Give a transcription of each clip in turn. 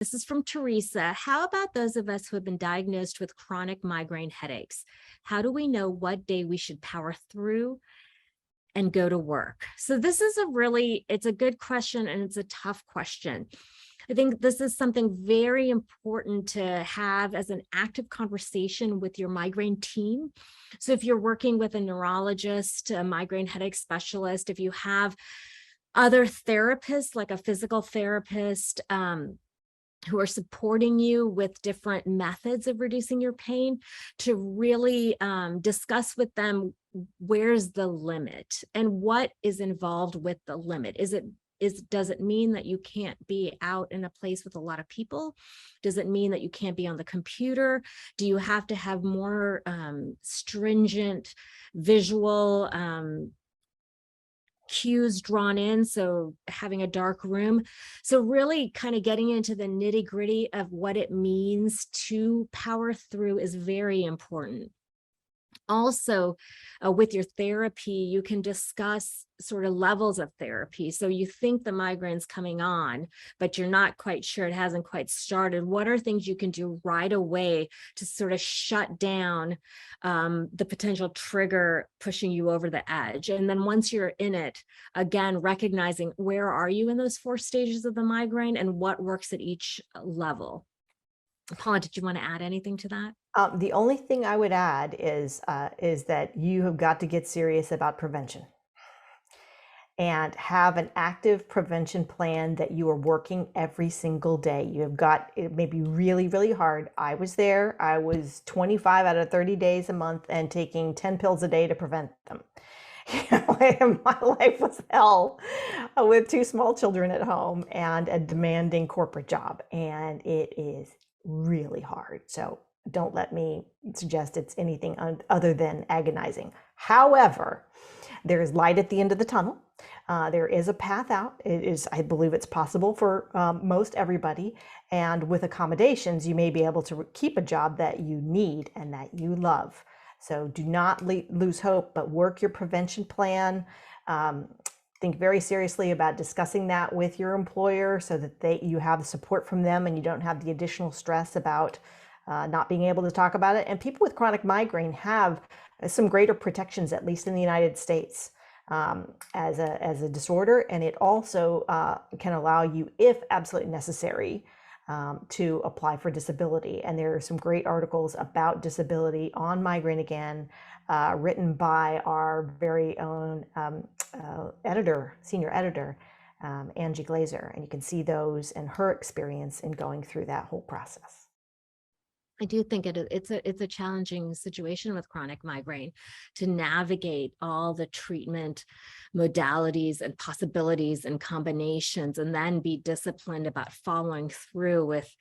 This is from Teresa. How about those of us who have been diagnosed with chronic migraine headaches? How do we know what day we should power through and go to work? So this is it's a good question, and it's a tough question. I think this is something very important to have as an active conversation with your migraine team. So if you're working with a neurologist, a migraine headache specialist, if you have other therapists like a physical therapist, who are supporting you with different methods of reducing your pain, to really discuss with them where's the limit and what is involved with the limit. Does it mean that you can't be out in a place with a lot of people? Does it mean that you can't be on the computer? Do you have to have more stringent visual cues drawn in, so having a dark room? So really kind of getting into the nitty gritty of what it means to power through is very important. Also, with your therapy, you can discuss sort of levels of therapy. So you think the migraine's coming on, but you're not quite sure, it hasn't quite started. What are things you can do right away to sort of shut down the potential trigger pushing you over the edge? And then once you're in it, again, recognizing where are you in those 4 stages of the migraine and what works at each level. Paula, did you want to add anything to that? The only thing I would add is that you have got to get serious about prevention and have an active prevention plan that you are working every single day. You have got, it may be really, really hard. I was there. I was 25 out of 30 days a month and taking 10 pills a day to prevent them. My life was hell with 2 small children at home and a demanding corporate job. And it is really hard. So don't let me suggest it's anything other than agonizing. However, there is light at the end of the tunnel. There is a path out. It is, I believe it's possible for most everybody. And with accommodations, you may be able to keep a job that you need and that you love. So do not lose hope, but work your prevention plan. Think very seriously about discussing that with your employer so that you have the support from them and you don't have the additional stress about not being able to talk about it. And people with chronic migraine have some greater protections, at least in the United States, as a disorder. And it also can allow you, if absolutely necessary, to apply for disability. And there are some great articles about disability on migraine again, written by our very own senior editor, Angie Glazer. And you can see those and her experience in going through that whole process. I do think it's a challenging situation with chronic migraine to navigate all the treatment modalities and possibilities and combinations, and then be disciplined about following through with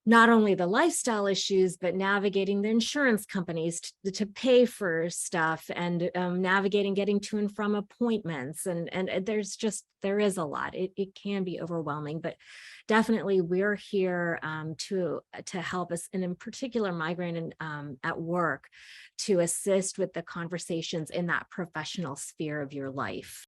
not only the lifestyle issues, but navigating the insurance companies to pay for stuff, and navigating getting to and from appointments. And there is a lot. It can be overwhelming, but definitely we're here to help us, and in particular migraine and at work, to assist with the conversations in that professional sphere of your life.